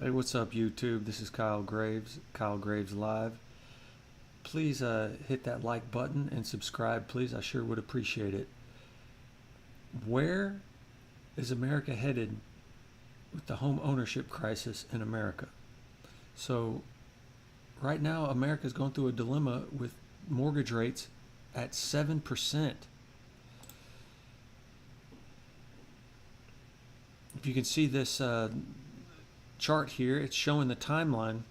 Hey, what's up, YouTube? This is Kyle Graves, Kyle Graves Live. Please hit that like button and subscribe, please. I sure would appreciate it. Where is America headed with the home ownership crisis in America? So, right now, America is going through a dilemma with mortgage rates at 7%. If you can see this chart here, it's showing the timeline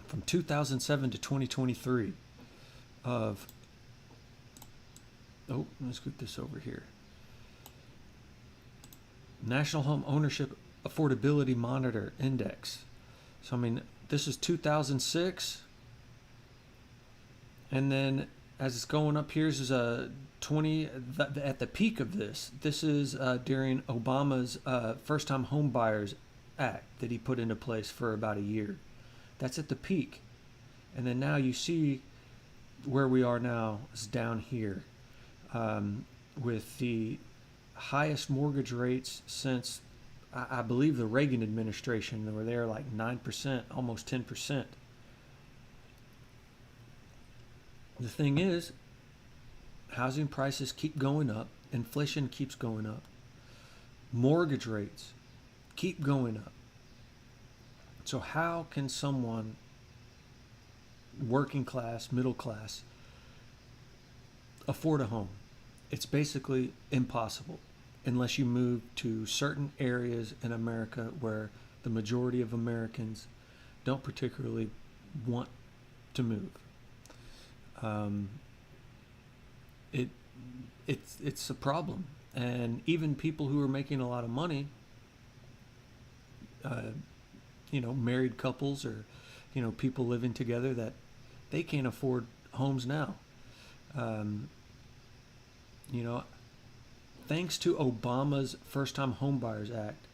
from 2007 to 2023 of, let's scoot this over here. National Home Ownership Affordability Monitor Index. So, I mean, this is 2006. And then as it's going up here, this is a 20, at the peak of this is during Obama's first-time home buyers act that he put into place for about a year. That's at the peak. And then now you see where we are now is down here with the highest mortgage rates since, I believe, the Reagan administration. They were there like 9%, almost 10%. The thing is, housing prices keep going up, inflation keeps going up, mortgage rates keep going up. So how can someone, working class, middle class, afford a home? It's basically impossible unless you move to certain areas in America where the majority of Americans don't particularly want to move. It's a problem, and even people who are making a lot of money, married couples or people living together, that they can't afford homes now. Thanks to Obama's First-Time Homebuyers Act,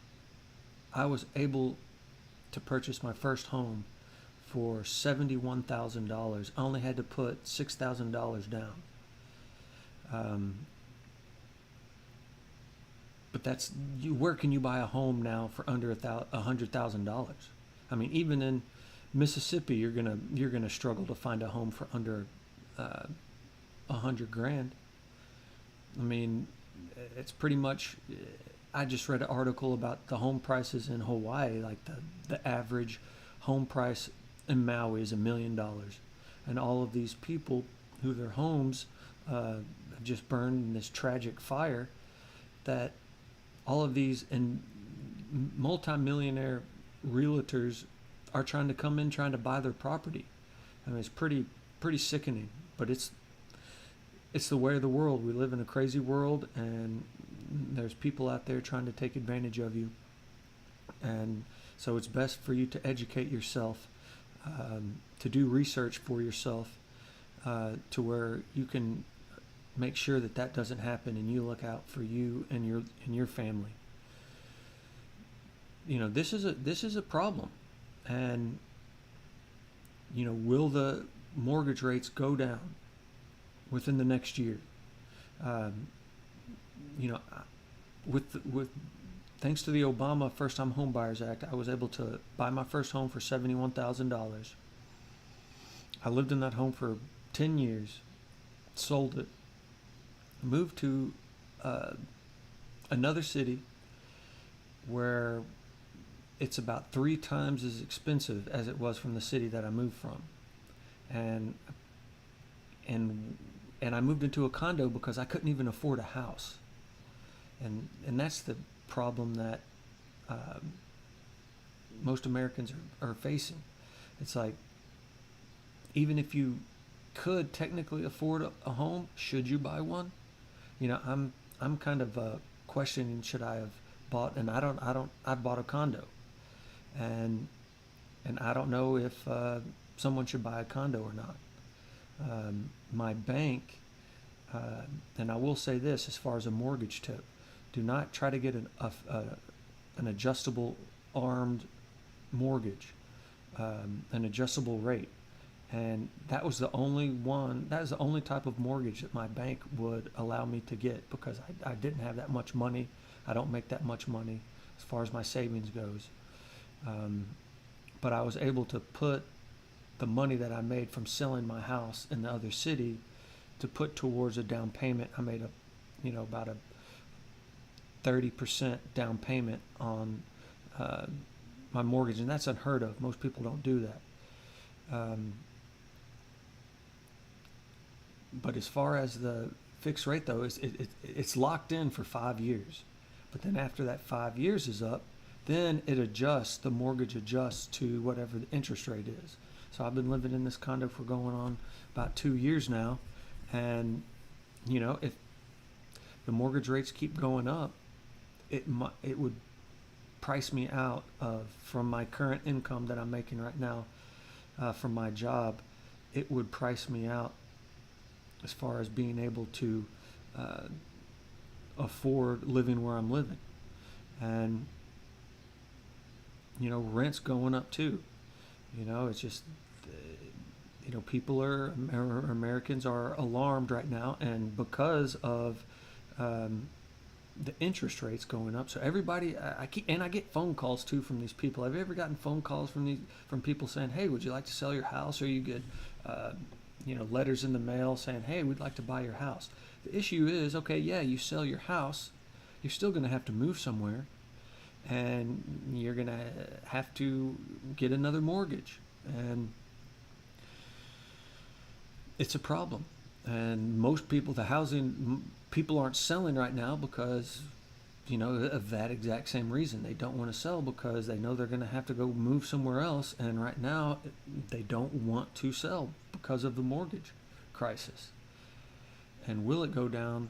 I was able to purchase my first home for $71,000. I only had to put $6,000 down. But that's, where can you buy a home now for under $100,000? I mean, even in Mississippi, you're gonna struggle to find a home for under $100,000. I mean, it's pretty much. I just read an article about the home prices in Hawaii. Like the average home price in Maui is $1 million, and all of these people who their homes have just burned in this tragic fire, that all of these and multi-millionaire realtors are trying to come in, trying to buy their property. I mean, it's pretty sickening, but it's the way of the world. We live in a crazy world, and there's people out there trying to take advantage of you. And so it's best for you to educate yourself, to do research for yourself, to where you can make sure that doesn't happen, and you look out for you and your family. This is a problem, and will the mortgage rates go down within the next year? With thanks to the Obama First-Time Homebuyers Act, I was able to buy my first home for $71,000. I lived in that home for 10 years, sold it, moved to another city where it's about 3 times as expensive as it was from the city that I moved from, and I moved into a condo because I couldn't even afford a house, and that's the problem that most Americans are facing. It's like, even if you could technically afford a home, should you buy one? I'm kind of questioning, should I have bought? And I've bought a condo, and I don't know if someone should buy a condo or not. My bank, and I will say this as far as a mortgage tip: do not try to get an adjustable armed mortgage, an adjustable rate. And that was the only type of mortgage that my bank would allow me to get, because I didn't have that much money. I don't make that much money as far as my savings goes. but I was able to put the money that I made from selling my house in the other city to put towards a down payment. I made about a 30% down payment on uh, my mortgage, and that's unheard of. Most people don't do that. But as far as the fixed rate, though, it's locked in for 5 years. But then after that 5 years is up, then it adjusts, the mortgage adjusts to whatever the interest rate is. So I've been living in this condo for going on about 2 years now. And, if the mortgage rates keep going up, it would price me out from my current income that I'm making right now from my job. It would price me out as far as being able to afford living where I'm living. And, rent's going up too. It's just, Americans are alarmed right now, and because of the interest rates going up. So everybody, I get phone calls too from these people. Have you ever gotten phone calls from people saying, "Hey, would you like to sell your house?" Or you get, letters in the mail saying, "Hey, we'd like to buy your house." The issue is, okay, yeah, you sell your house, you're still going to have to move somewhere, and you're going to have to get another mortgage, and it's a problem. And most people, people aren't selling right now because, of that exact same reason. They don't want to sell because they know they're going to have to go move somewhere else. And right now, they don't want to sell because of the mortgage crisis. And will it go down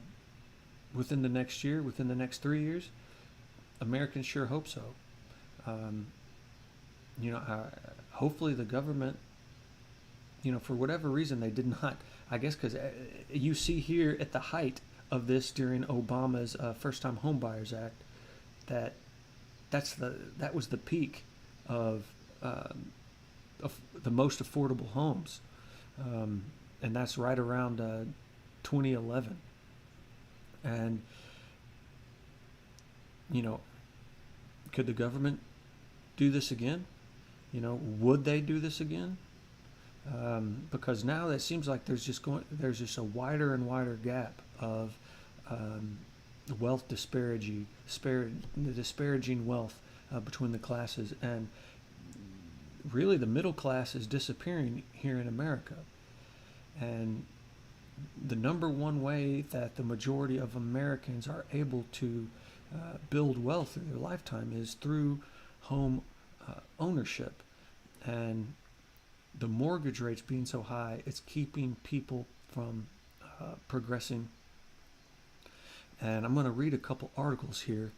within the next year, within the next 3 years? Americans sure hope so. Hopefully the government, for whatever reason, they did not, I guess because you see here at the height of this during Obama's First-Time Homebuyers Act, that was the peak of the most affordable homes, and that's right around 2011. And could the government do this again? Would they do this again? Because now it seems like there's just a wider and wider gap of wealth disparaging wealth between the classes, and really the middle class is disappearing here in America. And the number one way that the majority of Americans are able to build wealth in their lifetime is through home ownership. And the mortgage rates being so high, it's keeping people from progressing. And I'm going to read a couple articles here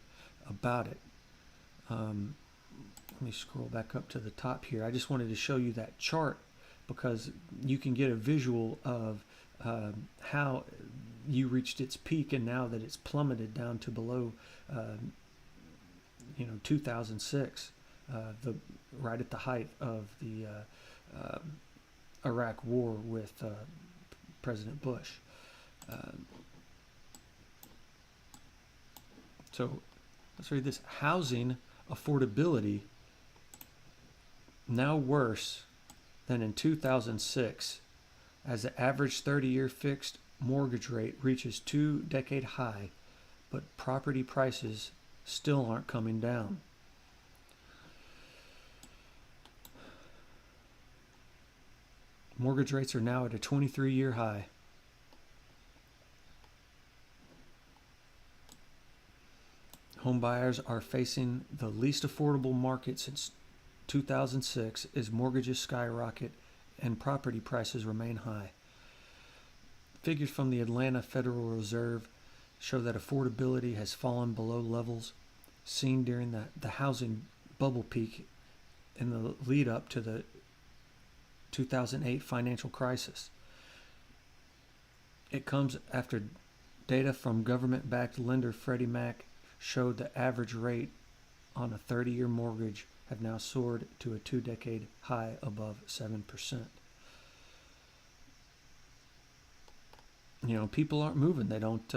about it. Let me scroll back up to the top here. I just wanted to show you that chart because you can get a visual of how you reached its peak and now that it's plummeted down to below 2006, right at the height of the Iraq war with President Bush. So let's read this. Housing affordability now worse than in 2006 as the average 30-year fixed mortgage rate reaches 2-decade high, but property prices still aren't coming down. Mortgage rates are now at a 23-year high. Home buyers are facing the least affordable market since 2006 as mortgages skyrocket and property prices remain high. Figures from the Atlanta Federal Reserve show that affordability has fallen below levels seen during the housing bubble peak in the lead up to the 2008 financial crisis. It comes after data from government-backed lender Freddie Mac showed the average rate on a 30-year mortgage have now soared to a 2-decade high above 7%. People aren't moving. They don't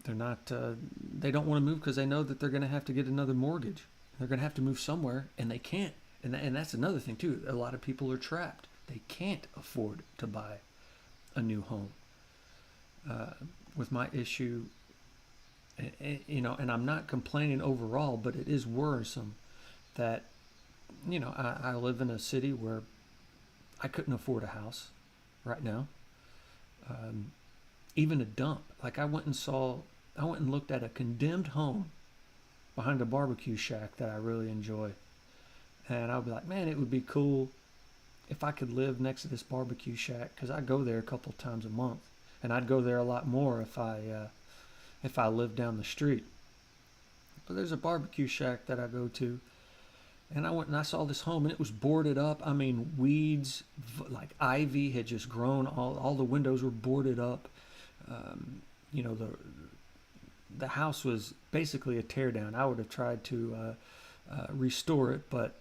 want to move because they know that they're going to have to get another mortgage. They're going to have to move somewhere, and they can't. And that's another thing too. A lot of people are trapped. They can't afford to buy a new home. Uh, with my issue, and I'm not complaining overall, but it is worrisome that I live in a city where I couldn't afford a house right now. Um, Even a dump. Like I went and looked at a condemned home behind a barbecue shack that I really enjoy. And I'll be like, man, it would be cool if I could live next to this barbecue shack, because I go there a couple times a month, and I'd go there a lot more if I lived down the street. But there's a barbecue shack that I go to, and I went and I saw this home, and it was boarded up. I mean, weeds, like ivy, had just grown. All the windows were boarded up. Um, you know, the house was basically a teardown. I would have tried to restore it, but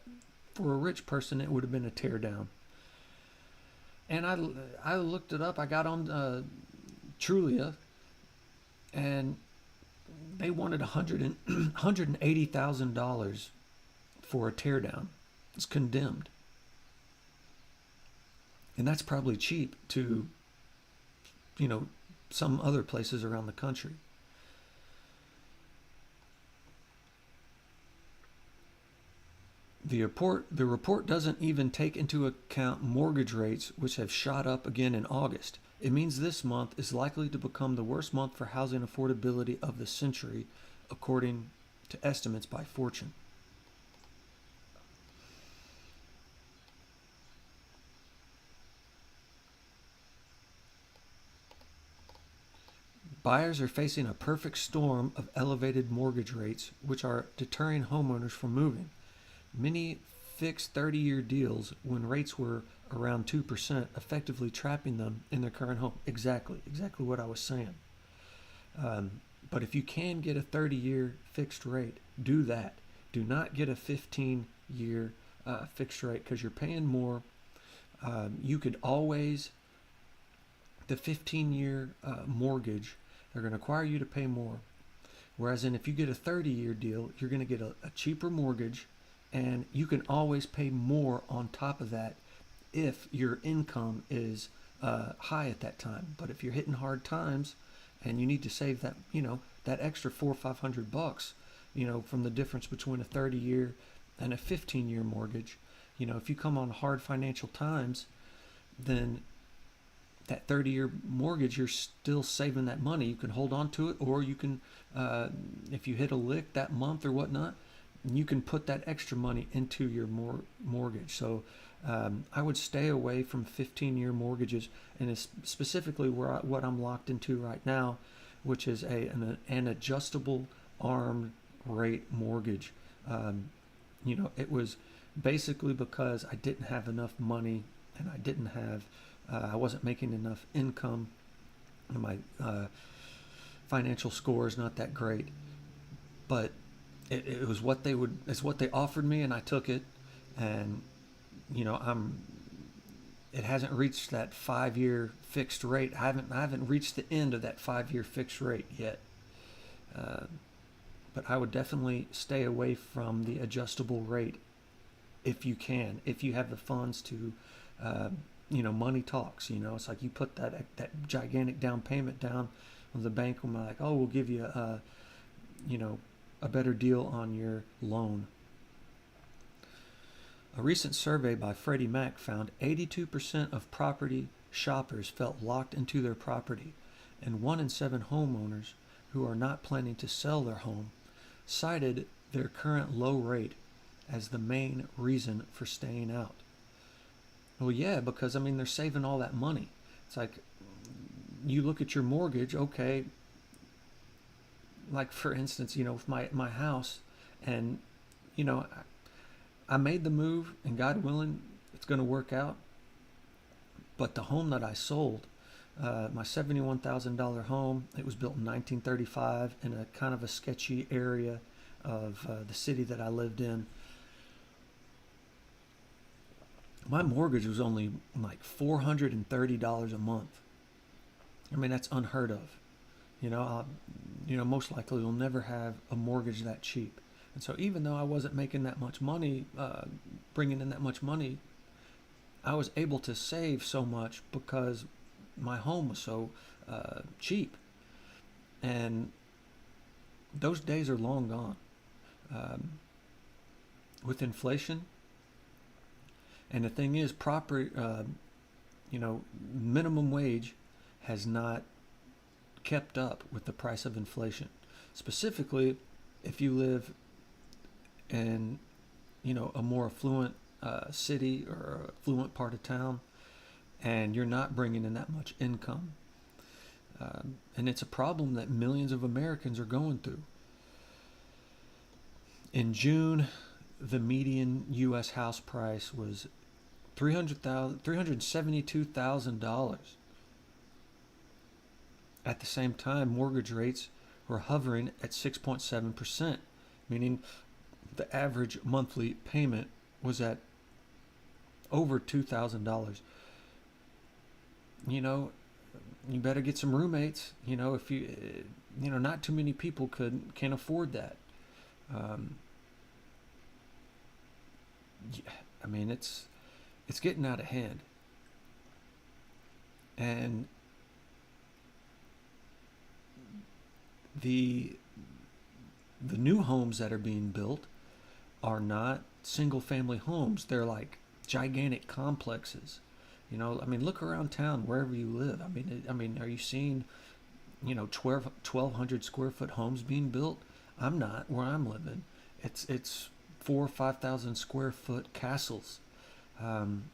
for a rich person, it would have been a teardown. And I looked it up. I got on Trulia, and they wanted $180,000 for a teardown. It's condemned, and that's probably cheap to some other places around the country. The report doesn't even take into account mortgage rates, which have shot up again in August. It means this month is likely to become the worst month for housing affordability of the century, according to estimates by Fortune. Buyers are facing a perfect storm of elevated mortgage rates, which are deterring homeowners from moving. Many fixed 30-year deals when rates were around 2%, effectively trapping them in their current home. Exactly what I was saying. Um, but if you can get a 30-year fixed rate, do that. Do not get a 15-year fixed rate, because you're paying more. You could always, the 15-year mortgage, they're going to require you to pay more. Whereas if you get a 30-year deal, you're going to get a cheaper mortgage, and you can always pay more on top of that if your income is high at that time. But if you're hitting hard times and you need to save that, that extra $400 or $500, from the difference between a 30-year and a 15-year mortgage, if you come on hard financial times, then that 30-year mortgage, you're still saving that money. You can hold on to it, or you can, if you hit a lick that month or whatnot, you can put that extra money into your mortgage. So I would stay away from 15-year mortgages, and it's specifically what I'm locked into right now, which is an adjustable arm rate mortgage. It was basically because I didn't have enough money, and I wasn't making enough income, and my financial score is not that great. But it was it's what they offered me, and I took it. And it hasn't reached that 5-year fixed rate. I haven't reached the end of that 5-year fixed rate yet. But I would definitely stay away from the adjustable rate if you can, if you have the funds to. Money talks. It's like you put that gigantic down payment down, and the bank will be like, oh, we'll give you a better deal on your loan. A recent survey by Freddie Mac found 82% of property shoppers felt locked into their property, and 1 in 7 homeowners who are not planning to sell their home cited their current low rate as the main reason for staying out. Well, yeah, because they're saving all that money. It's like you look at your mortgage, okay, like for instance, with my house, and I made the move, and God willing, it's going to work out. But the home that I sold, my $71,000 home, it was built in 1935 in a kind of a sketchy area of the city that I lived in. My mortgage was only like $430 a month. That's unheard of. Most likely you'll never have a mortgage that cheap. And so even though I wasn't making that much money, bringing in that much money, I was able to save so much because my home was so cheap. And those days are long gone. Um, with inflation, and the thing is, minimum wage has not kept up with the price of inflation. Specifically, if you live in, a more affluent city or affluent part of town, and you're not bringing in that much income. And it's a problem that millions of Americans are going through. In June, the median U.S. house price was $372,000. At the same time, mortgage rates were hovering at 6.7%, meaning the average monthly payment was at over $2,000. You better get some roommates. If not too many people can afford that. It's getting out of hand, and the new homes that are being built are not single family homes. They're like gigantic complexes. Look around town wherever you live. Are you seeing 1,200 square foot homes being built? I'm not where I'm living. It's 4,000 or 5,000 square foot castles. And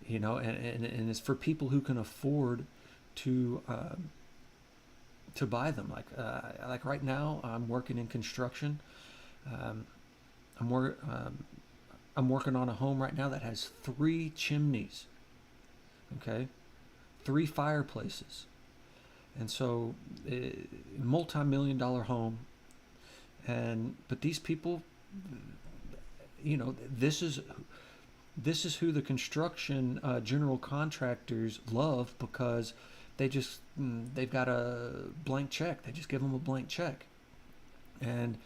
it's for people who can afford to buy them. Like right now, I'm working in construction. I'm working on a home right now that has 3 chimneys. Okay, 3 fireplaces, and so multi-million-dollar home. But these people, this is who the construction general contractors love, because they've got a blank check. They just give them a blank check, and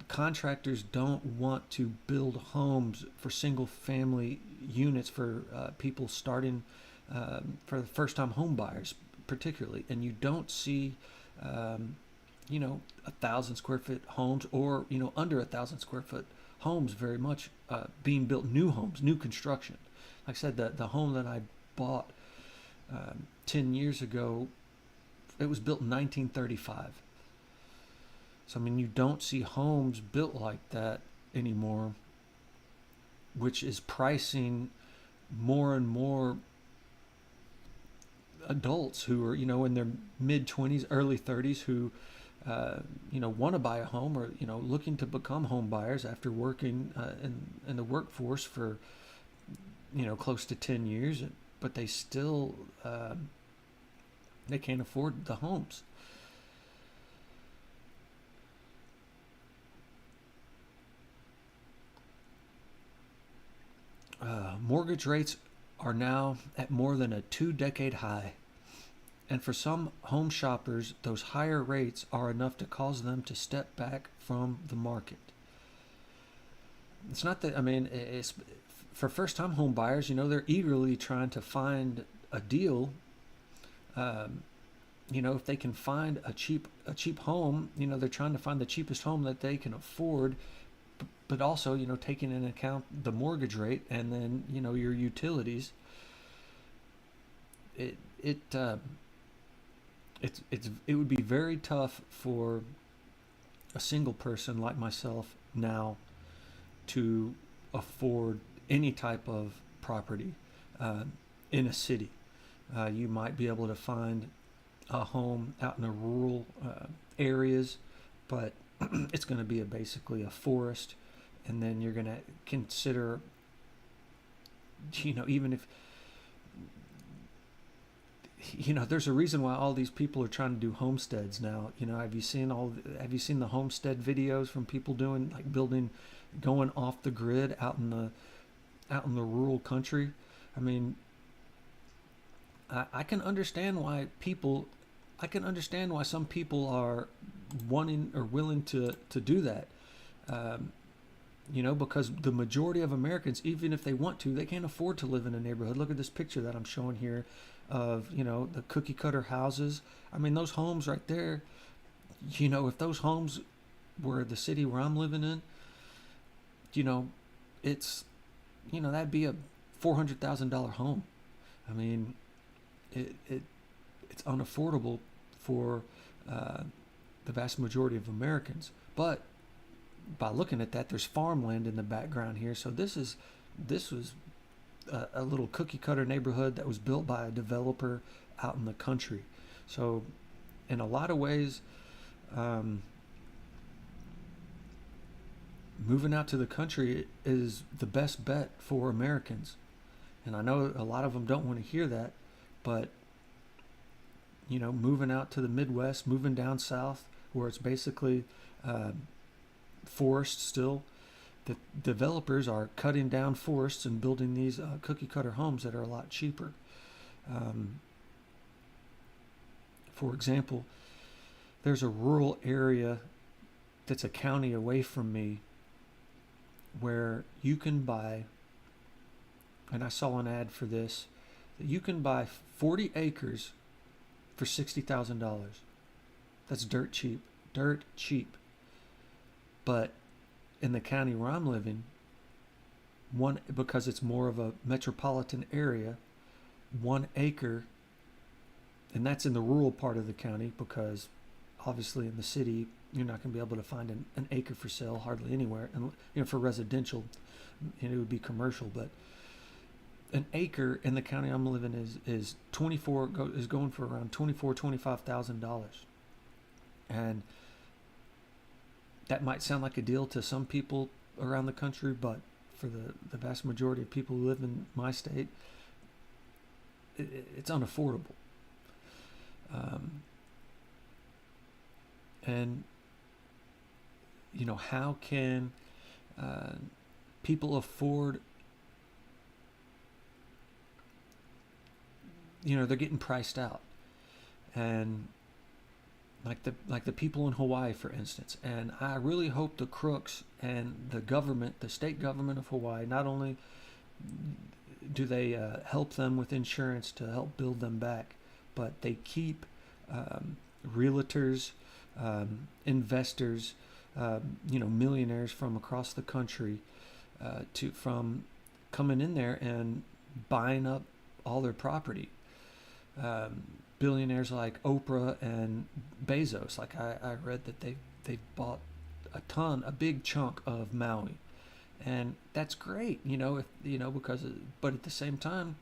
contractors don't want to build homes for single family units for people starting, for the first time home buyers particularly. And you don't see 1,000 square foot homes, or under 1,000 square foot homes very much being built. New homes, new construction. Like I said, the home that I bought 10 years ago, it was built in 1935. So you don't see homes built like that anymore, which is pricing more and more adults who are in their mid-20s, early 30s, who want to buy a home, or looking to become home buyers after working in the workforce for close to 10 years, but they still they can't afford the homes. Mortgage rates are now at more than a 2-decade high. And for some home shoppers, those higher rates are enough to cause them to step back from the market. It's not that, it's for first-time home buyers, they're eagerly trying to find a deal. If they can find a cheap home, they're trying to find the cheapest home that they can afford, but also, taking into account the mortgage rate, and then, your utilities. It would be very tough for a single person like myself now to afford any type of property in a city. You might be able to find a home out in the rural areas, but it's going to be basically a forest. And then you're going to consider, even if, there's a reason why all these people are trying to do homesteads now. Have you seen the homestead videos from people doing, like, building, going off the grid out in the rural country? I can understand why people I can understand why some people are wanting or willing to do that. Um, because the majority of Americans, even if they want to, they can't afford to live in a neighborhood. Look at this picture that I'm showing here of, the cookie cutter houses. I mean, those homes right there, if those homes were the city where I'm living in, you know, it's, that'd be a $400,000 home. I mean, it's unaffordable for uh, the vast majority of Americans. But by looking at that, there's farmland in the background here. So this was a little cookie cutter neighborhood that was built by a developer out in the country. So in a lot of ways, um, moving out to the country is the best bet for Americans. And I know a lot of them don't want to hear that, but moving out to the Midwest, moving down south, where it's basically uh, forest still, the developers are cutting down forests and building these cookie cutter homes that are a lot cheaper. Um, for example, there's a rural area that's a county away from me where you can buy, and I saw an ad for this, that you can buy 40 acres for $60,000. That's dirt cheap. Dirt cheap. But in the county where I'm living, because it's more of a metropolitan area, 1 acre, and that's in the rural part of the county, because obviously in the city you're not going to be able to find an acre for sale hardly anywhere, and for residential, it would be commercial. But an acre in the county I'm living is going for around $25,000, and that might sound like a deal to some people around the country, but for the vast majority of people who live in my state, it's unaffordable. And how can people afford? They're getting priced out, and like the people in Hawaii, for instance. And I really hope the crooks and the state government of Hawaii, not only do they help them with insurance to help build them back, but they keep realtors, investors, millionaires from across the country from coming in there and buying up all their property. Billionaires like Oprah and Bezos, like I read that they bought a big chunk of Maui, and that's great, but at the same time,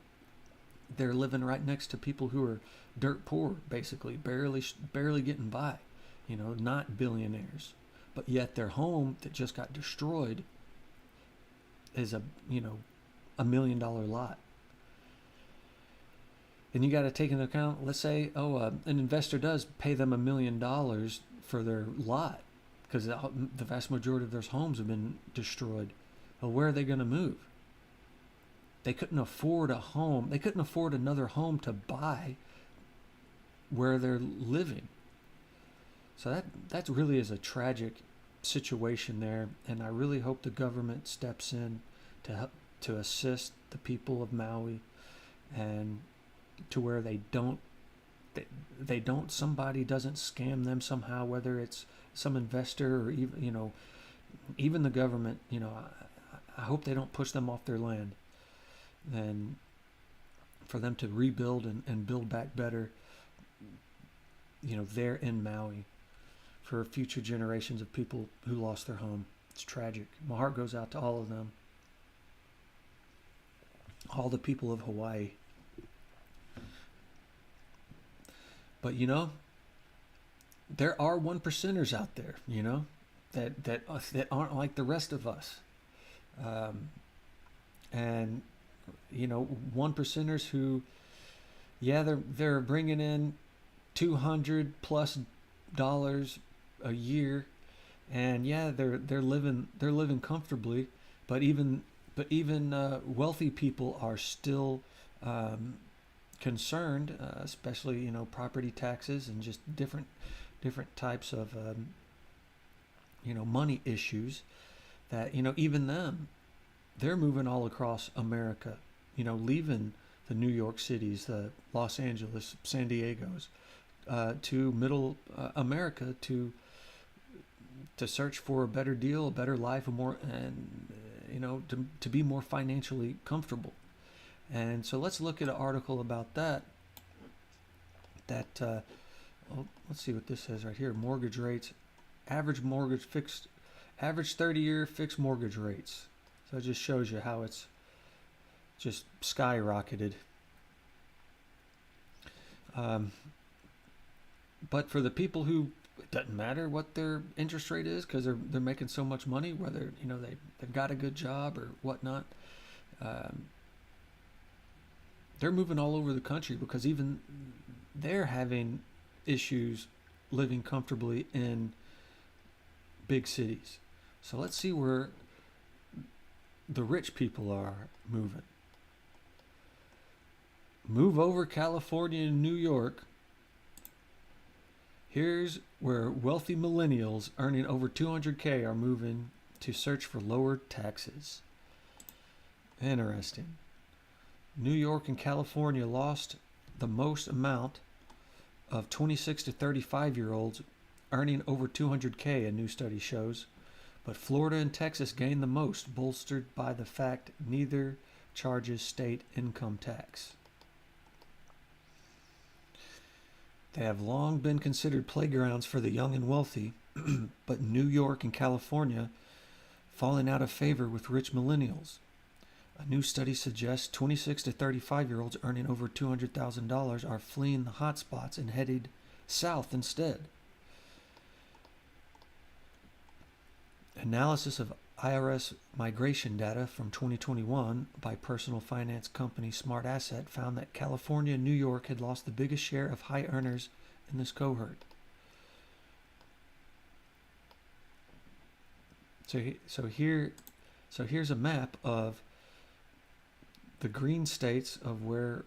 they're living right next to people who are dirt poor, basically, barely getting by, not billionaires, but yet their home that just got destroyed is $1 million lot. And you got to take into account, let's say, an investor does pay them $1 million for their lot, because the vast majority of their homes have been destroyed. Well, where are they going to move? They couldn't afford a home. They couldn't afford another home to buy where they're living. So that really is a tragic situation there, and I really hope the government steps in to help to assist the people of Maui, and to where somebody doesn't scam them somehow, whether it's some investor or even the government. I hope they don't push them off their land, and for them to rebuild and build back better, there in Maui, for future generations of people who lost their home. It's tragic. My heart goes out to all of them, all the people of Hawaii. But there are 1%ers out there, that aren't like the rest of us, and 1%ers who, they're bringing in $200+ a year, and they're living comfortably, but even wealthy people are still concerned, especially property taxes and just different types of money issues. That even them, they're moving all across America. Leaving the New York cities, the Los Angeles, San Diego's, to Middle America to search for a better deal, a better life, a more and to be more financially comfortable. And so let's look at an article about that. Let's see what this says right here. Mortgage rates, average 30-year fixed mortgage rates. So it just shows you how it's just skyrocketed. But for the people who, it doesn't matter what their interest rate is because they're making so much money, whether they've got a good job or whatnot. They're moving all over the country because even they're having issues living comfortably in big cities. So let's see where the rich people are moving. Move over California and New York. Here's where wealthy millennials earning over 200K are moving to search for lower taxes. Interesting. New York and California lost the most amount of 26 to 35-year-olds earning over 200K, a new study shows. But Florida and Texas gained the most, bolstered by the fact neither charges state income tax. They have long been considered playgrounds for the young and wealthy, but New York and California falling out of favor with rich millennials. A new study suggests 26 to 35-year-olds earning over $200,000 are fleeing the hot spots and headed south instead. Analysis of IRS migration data from 2021 by personal finance company Smart Asset found that California and New York had lost the biggest share of high earners in this cohort. So here's a map of the green states of where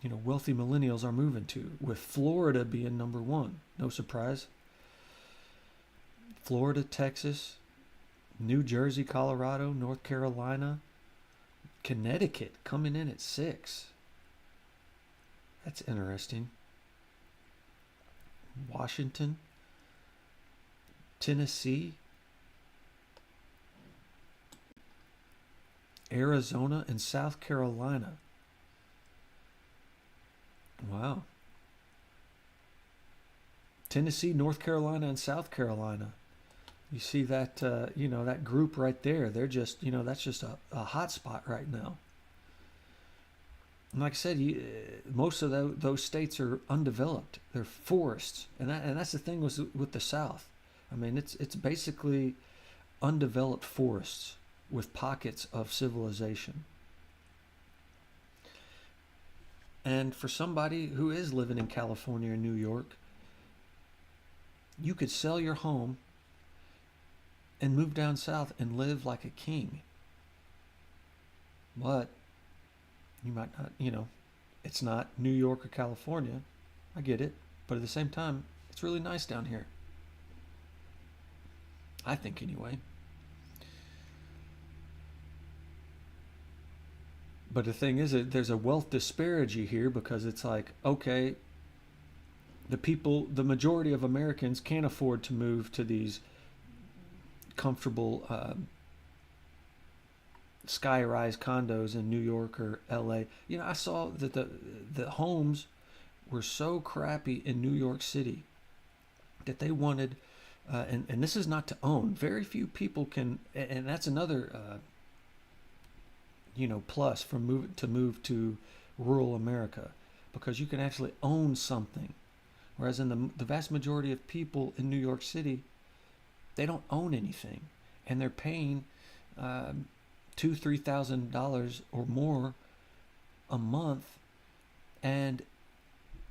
wealthy millennials are moving to, with Florida being number one. No surprise. Florida, Texas, New Jersey, Colorado, North Carolina, Connecticut coming in at 6. That's interesting. Washington, Tennessee, Arizona, and South Carolina. Wow. Tennessee, North Carolina, and South Carolina. You see that, that group right there. They're just, that's just a hot spot right now. And like I said, most of those states are undeveloped. They're forests, and that's the thing with the South. I mean, it's basically undeveloped forests with pockets of civilization. And for somebody who is living in California or New York, you could sell your home and move down south and live like a king. But you might not, it's not New York or California. I get it. But at the same time, it's really nice down here. I think anyway. But the thing is that there's a wealth disparity here because it's like, okay, the majority of Americans can't afford to move to these comfortable sky-rise condos in New York or LA. I saw that the homes were so crappy in New York City that they wanted, and this is not to own. Very few people can, and that's another plus from move to rural America, because you can actually own something. Whereas in the vast majority of people in New York City, they don't own anything, and they're paying $2,000-$3,000 or more a month, and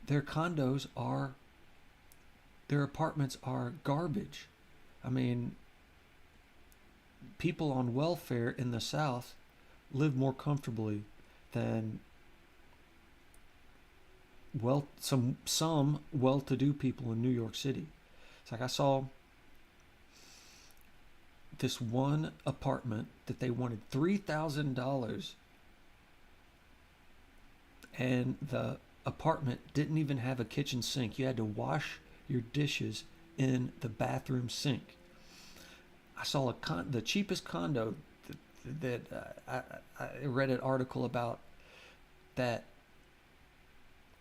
their apartments are garbage. I mean, people on welfare in the South live more comfortably than some well-to-do people in New York City. It's like I saw this one apartment that they wanted $3,000, and the apartment didn't even have a kitchen sink. You had to wash your dishes in the bathroom sink. I saw the cheapest condo I read an article about that.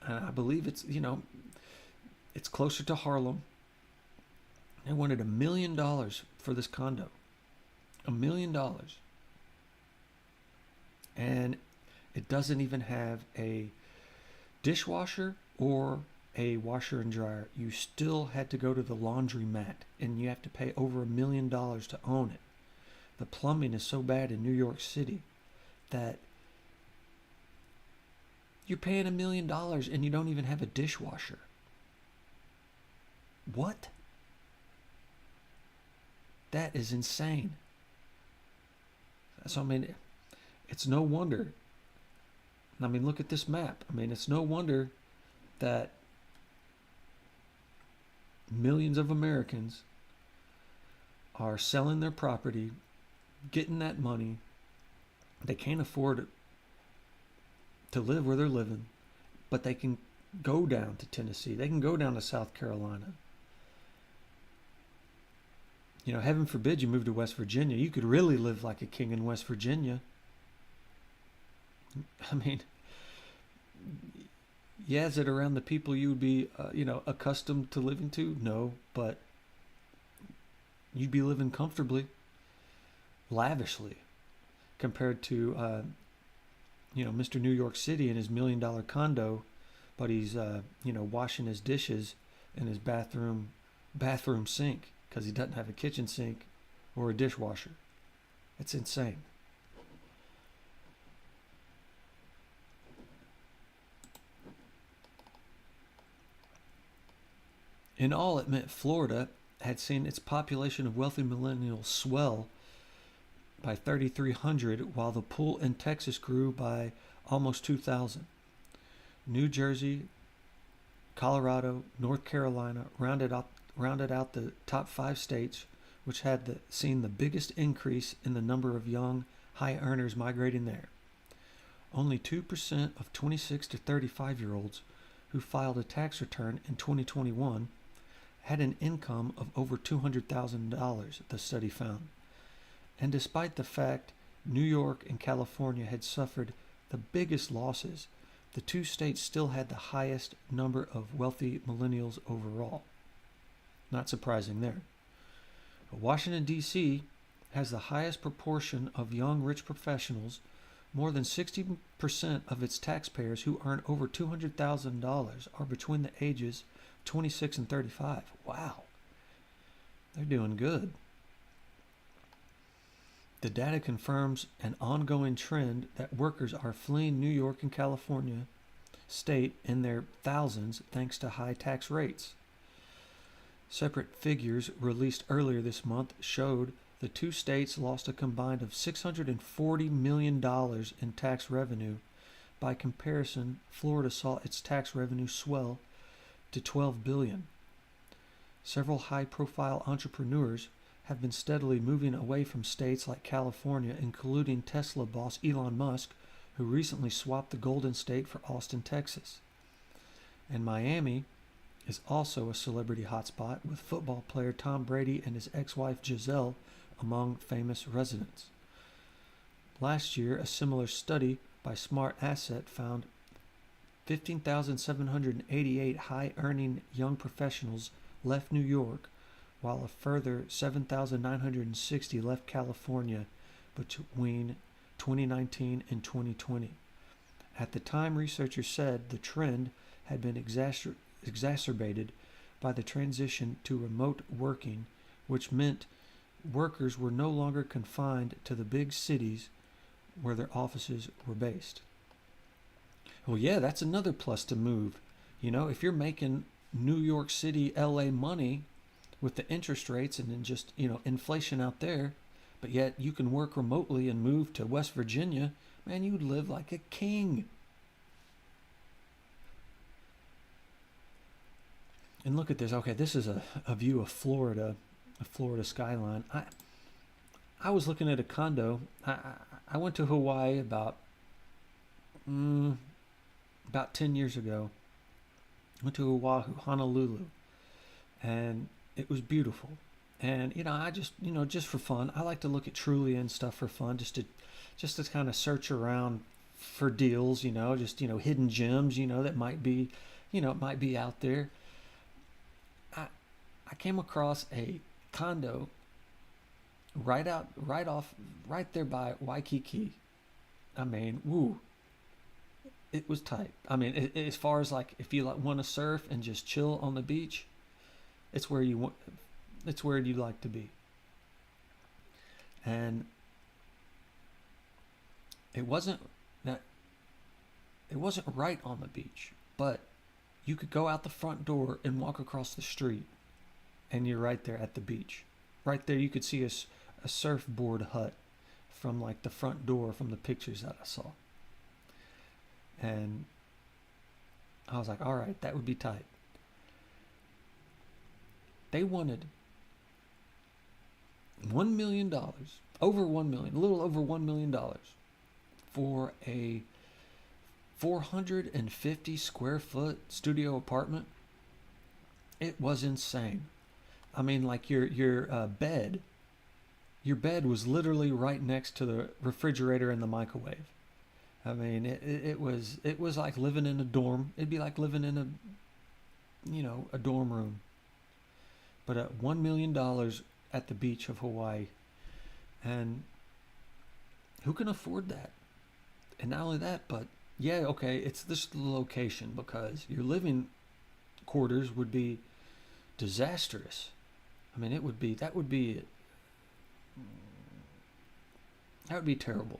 I believe it's closer to Harlem. They wanted $1 million for this condo. $1 million. And it doesn't even have a dishwasher or a washer and dryer. You still had to go to the laundromat, and you have to pay over $1 million to own it. The plumbing is so bad in New York City that you're paying $1 million and you don't even have a dishwasher. What? That is insane. So, I mean, it's no wonder. I mean, look at this map. I mean, it's no wonder that millions of Americans are selling their property, getting that money. They can't afford to live where they're living, but they can go down to Tennessee. They can go down to South Carolina. You know, heaven forbid you move to West Virginia. You could really live like a king in West Virginia. I mean, yeah, is it around the people you would be, accustomed to living to? No, but you'd be living comfortably, lavishly, compared to, Mr. New York City in his $1 million condo, but he's, washing his dishes in his bathroom sink because he doesn't have a kitchen sink or a dishwasher. It's insane. In all, it meant Florida had seen its population of wealthy millennials swell by 3,300, while the pool in Texas grew by almost 2,000. New Jersey, Colorado, North Carolina rounded out the top 5 states, which had seen the biggest increase in the number of young high earners migrating there. Only 2% of 26 to 35-year-olds who filed a tax return in 2021 had an income of over $200,000, the study found. And despite the fact New York and California had suffered the biggest losses, the two states still had the highest number of wealthy millennials overall. Not surprising there. But Washington, D.C. has the highest proportion of young rich professionals. More than 60% of its taxpayers who earn over $200,000 are between the ages 26 and 35. Wow. They're doing good. The data confirms an ongoing trend that workers are fleeing New York and California state in their thousands thanks to high tax rates. Separate figures released earlier this month showed the two states lost a combined of $640 million in tax revenue. By comparison, Florida saw its tax revenue swell to $12 billion. Several high-profile entrepreneurs have been steadily moving away from states like California, including Tesla boss Elon Musk, who recently swapped the Golden State for Austin, Texas. And Miami is also a celebrity hotspot, with football player Tom Brady and his ex-wife Giselle among famous residents. Last year, a similar study by Smart Asset found 15,788 high-earning young professionals left New York, while a further 7,960 left California between 2019 and 2020. At the time, researchers said the trend had been exacerbated by the transition to remote working, which meant workers were no longer confined to the big cities where their offices were based. Well, yeah, that's another plus to move. You know, if you're making New York City, LA money with the interest rates and then just, inflation out there, but yet you can work remotely and move to West Virginia, man, you'd live like a king. And look at this. Okay, this is a view of Florida, a Florida skyline. I was looking at a condo. I went to Hawaii mm, about 10 years ago. Went to Oahu, Honolulu, and it was beautiful. And I just just for fun, I like to look at Trulia and stuff for fun, just to kind of search around for deals, just hidden gems, that might be out there. I I came across a condo right there by Waikiki. I mean, woo, it was tight. I mean, as far as like if you like want to surf and just chill on the beach, it's where you want. It's where you like to be. And it wasn't that it wasn't right on the beach, but you could go out the front door and walk across the street, and you're right there at the beach. Right there, you could see a surfboard hut from like the front door from the pictures that I saw. And I was like, all right, that would be tight. They wanted $1 million, over 1 million, a little over $1 million for a 450 square foot studio apartment. It was insane. I mean, like your bed was literally right next to the refrigerator and the microwave. I mean, it was like living in a dorm. It'd be like living in a dorm room. But at $1 million at the beach of Hawaii, and who can afford that? And not only that, but yeah, okay, it's this location because your living quarters would be disastrous. I mean, that would be terrible.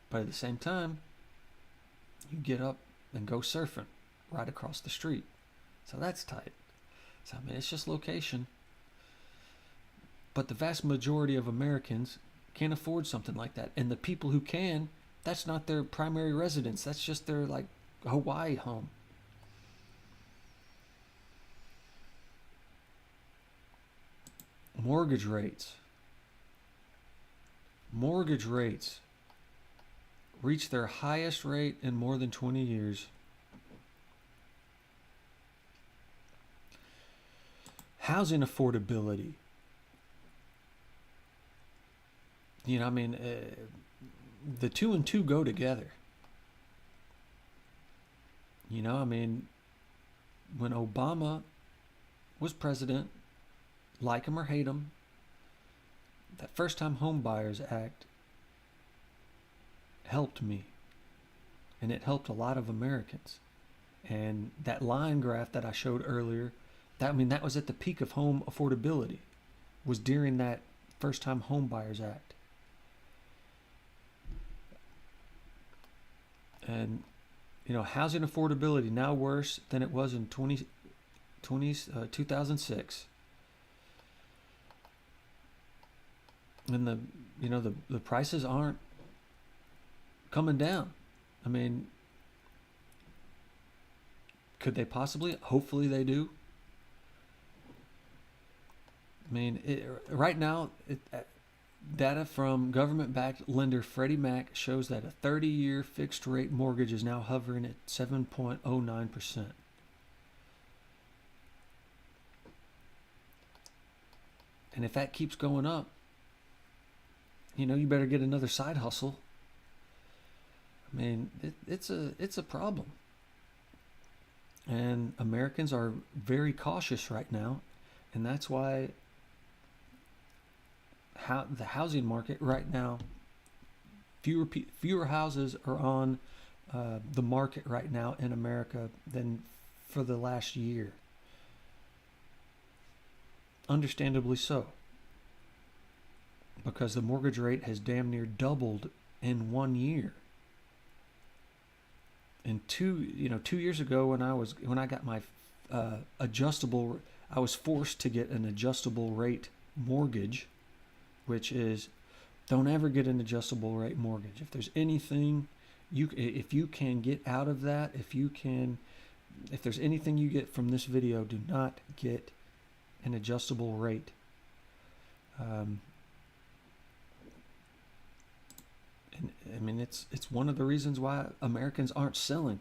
But at the same time, you get up and go surfing right across the street. So that's tight. So I mean, it's just location. But the vast majority of Americans can't afford something like that. And the people who can, that's not their primary residence. That's just their like Hawaii home. Mortgage rates. Mortgage rates reached their highest rate in more than 20 years. Housing affordability. I mean, the two and two go together. I mean, when Obama was president, like him or hate him, that First Time Home Buyers Act helped me. And it helped a lot of Americans. And that line graph that I showed earlier, that was at the peak of home affordability, was during that First Time Home Buyers Act. And housing affordability now worse than it was in 2006. And the prices aren't coming down. I mean, could they possibly? Hopefully they do. I mean, right now, data from government-backed lender Freddie Mac shows that a 30-year fixed-rate mortgage is now hovering at 7.09%. And if that keeps going up, you better get another side hustle. I mean, it's a problem. And Americans are very cautious right now, and that's why the housing market right now, fewer houses are on the market right now in America than for the last year. Understandably so, because the mortgage rate has damn near doubled in 1 year. And 2 years ago when I got my adjustable, I was forced to get an adjustable rate mortgage, which is, don't ever get an adjustable rate mortgage. If there's anything, if you can get out of that, if you can if there's anything you get from this video, do not get an adjustable rate. And I mean, it's one of the reasons why Americans aren't selling,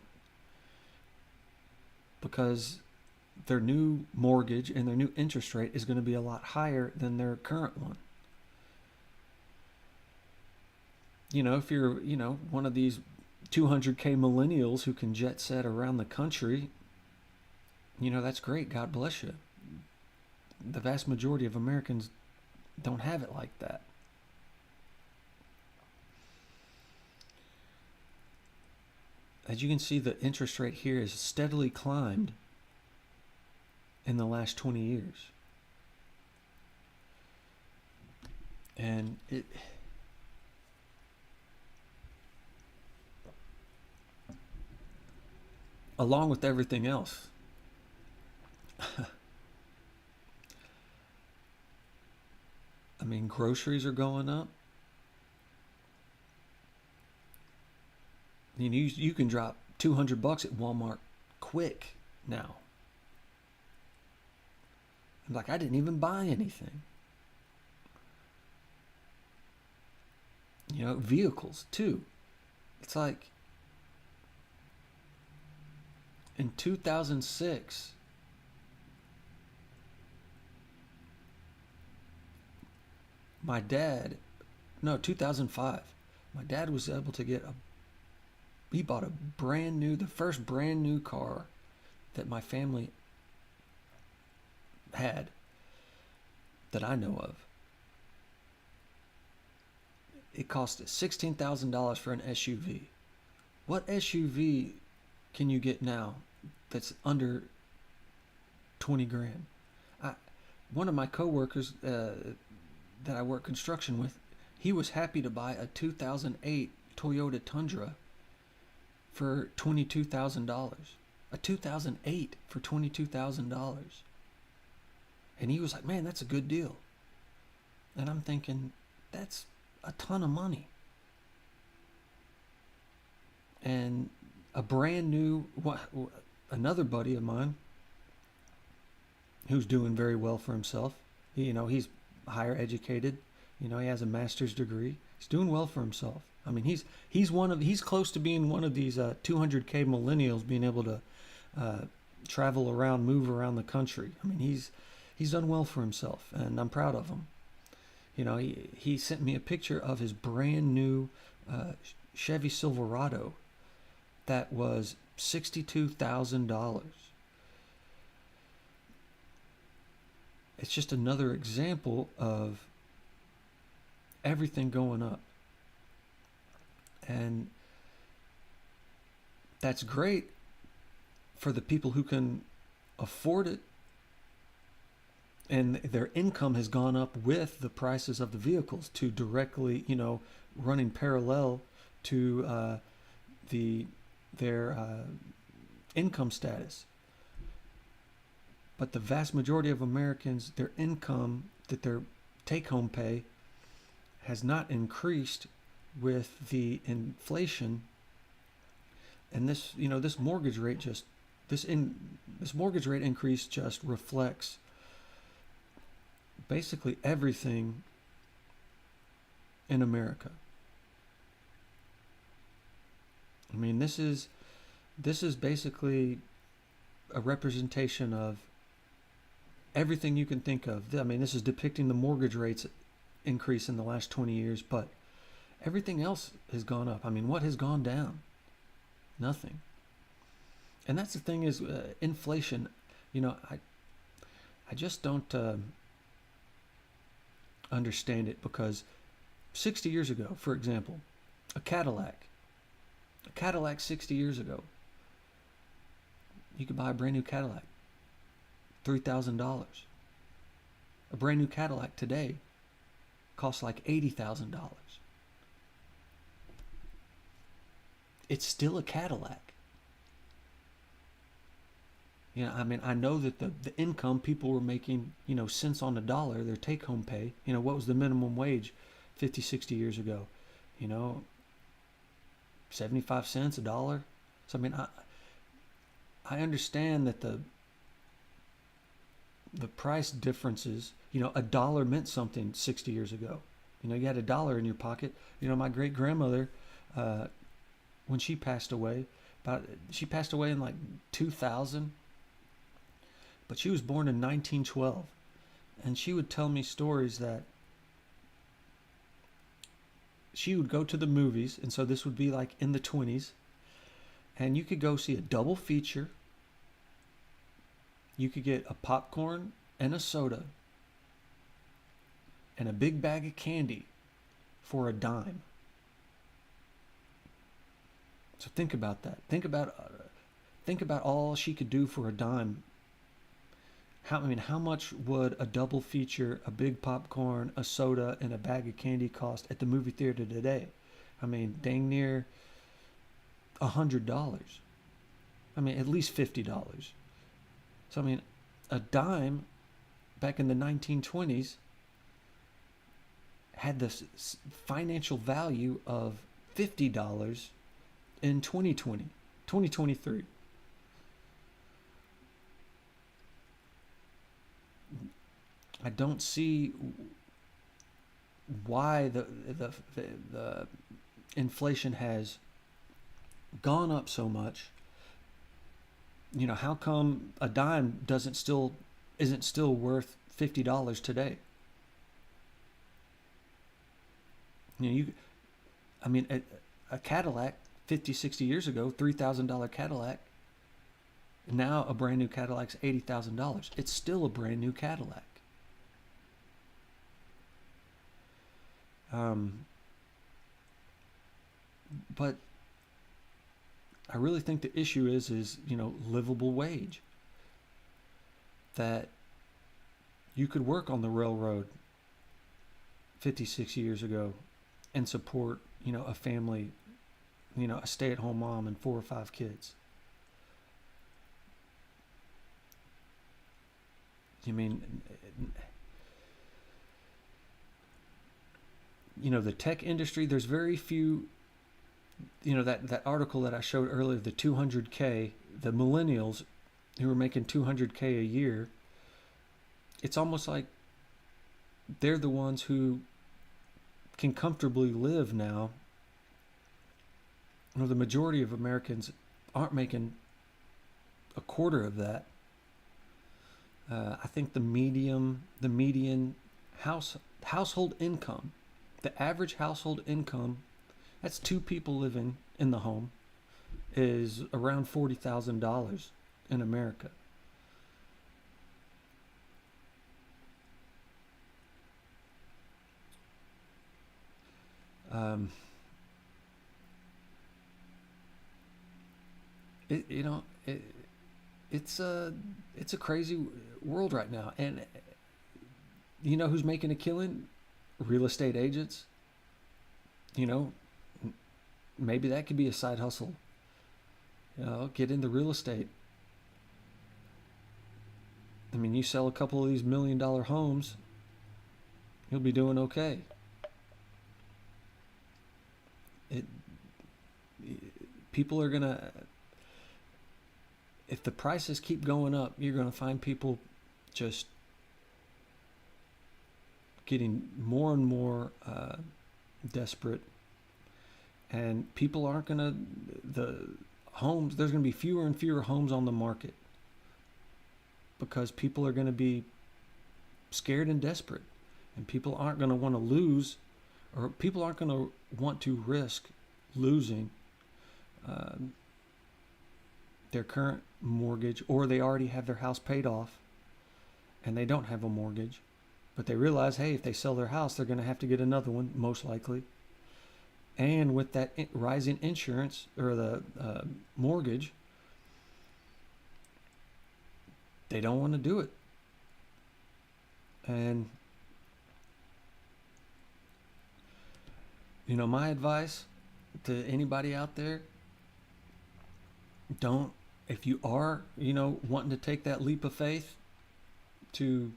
because their new mortgage and their new interest rate is going to be a lot higher than their current one. You know, if you're, one of these 200K millennials who can jet set around the country, that's great. God bless you. The vast majority of Americans don't have it like that. As you can see, the interest rate here has steadily climbed in the last 20 years. And along with everything else, I mean, groceries are going up. You can drop $200 at Walmart quick now. I'm like, I didn't even buy anything. Vehicles too. It's like in 2006, my dad, no, 2005, my dad was able to get he bought the first brand new car that my family had that I know of. It cost $16,000 for an SUV. What SUV can you get now that's under 20 grand? One of my coworkers that I work construction with, he was happy to buy a 2008 Toyota Tundra for $22,000. A 2008 for $22,000. And he was like, man, that's a good deal. And I'm thinking, that's a ton of money. And a brand new, another buddy of mine who's doing very well for himself, he's higher educated, he has a master's degree, he's doing well for himself. I mean, he's close to being one of these 200K millennials, being able to travel around, move around the country. I mean, he's done well for himself, and I'm proud of him. He sent me a picture of his brand new Chevy Silverado that was $62,000. It's just another example of everything going up. And that's great for the people who can afford it, and their income has gone up with the prices of the vehicles to directly, running parallel to their income status. But the vast majority of Americans, their income, that their take-home pay has not increased with the inflation. And this mortgage rate this mortgage rate increase just reflects basically everything in America. I mean, this is basically a representation of everything you can think of. I mean, this is depicting the mortgage rates increase in the last 20 years, but everything else has gone up. I mean, what has gone down? Nothing. And that's the thing is, inflation, I just don't understand it, because 60 years ago, for example, a Cadillac 60 years ago, you could buy a brand new Cadillac, $3,000. A brand new Cadillac today costs like $80,000. It's still a Cadillac. I mean, I know that the income people were making, cents on the dollar, their take-home pay. What was the minimum wage 50, 60 years ago? 75 cents, $1. So, I mean, I understand that the price differences, a dollar meant something 60 years ago. You had a dollar in your pocket. My great grandmother, uh, when she passed away in like 2000, but she was born in 1912. And she would tell me stories that she would go to the movies. And so this would be like in the 20s. And you could go see a double feature. You could get a popcorn and a soda and a big bag of candy for a dime. So think about that. Think about all she could do for a dime. How much would a double feature, a big popcorn, a soda, and a bag of candy cost at the movie theater today? Dang near $100. At least $50. So a dime back in the 1920s had the financial value of $50 in 2023. I don't see why the inflation has gone up so much. How come a dime isn't still worth $50 today? A Cadillac 50, 60 years ago, $3,000 Cadillac. Now a brand new Cadillac's $80,000. It's still a brand new Cadillac. But I really think the issue is livable wage. That you could work on the railroad 56 years ago and support, a family, a stay-at-home mom and 4 or 5 kids. The tech industry, there's very few, that article that I showed earlier, the 200K, the millennials who are making 200K a year, it's almost like they're the ones who can comfortably live now. The majority of Americans aren't making a quarter of that. I think the median household income, the average household income, that's 2 people living in the home, is around $40,000 in America. It, you know, it, it's a crazy world right now, and who's making a killing? Real estate agents. You know, maybe that could be a side hustle. Get into real estate. You sell a couple of these $1 million homes, you'll be doing okay. It People are gonna, if the prices keep going up, you're gonna find people just getting more and more desperate, and people aren't gonna, the homes, there's gonna be fewer and fewer homes on the market because people are gonna be scared and desperate, and people aren't gonna want to lose, or people aren't gonna want to risk losing their current mortgage, or they already have their house paid off and they don't have a mortgage, but they realize, hey, if they sell their house, they're going to have to get another one, most likely. And with that rising insurance or the mortgage, they don't want to do it. And my advice to anybody out there, don't, if you are, wanting to take that leap of faith to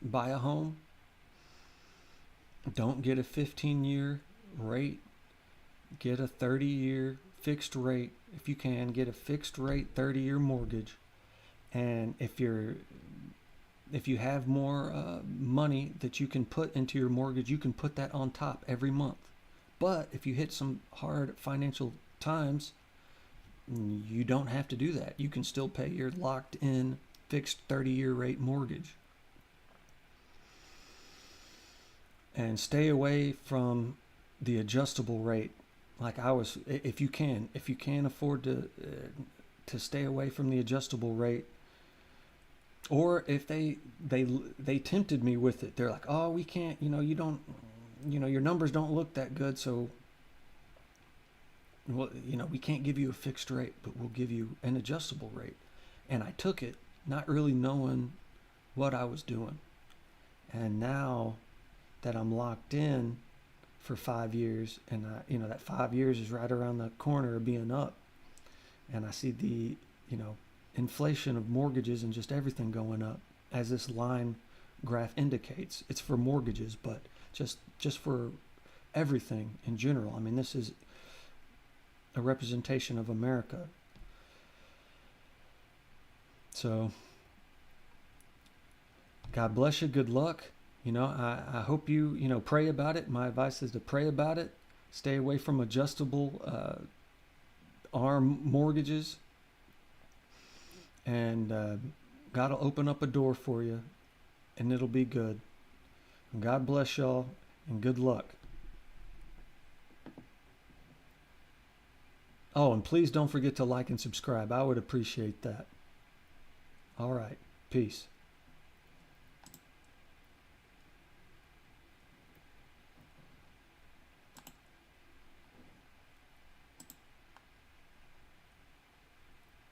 buy a home, don't get a 15-year rate. Get a 30-year, fixed rate, if you can, get a fixed rate 30-year mortgage. And if you have more money that you can put into your mortgage, you can put that on top every month. But if you hit some hard financial times, you don't have to do that. You can still pay your locked in fixed 30-year rate mortgage. And stay away from the adjustable rate. Like I was, if you can afford to stay away from the adjustable rate, or if they tempted me with it, they're like, oh, we can't, you don't, your numbers don't look that good, so well, we can't give you a fixed rate, but we'll give you an adjustable rate. And I took it, not really knowing what I was doing. And now that I'm locked in for 5 years, and that 5 years is right around the corner of being up, and I see the inflation of mortgages and just everything going up, as this line graph indicates. It's for mortgages, but just for everything in general. I mean, this is a representation of America. So God bless you. Good luck. I hope you pray about it. My advice is to pray about it. Stay away from adjustable arm mortgages. And God will open up a door for you, and it'll be good. And God bless y'all, and good luck. Oh, and please don't forget to like and subscribe. I would appreciate that. All right. Peace.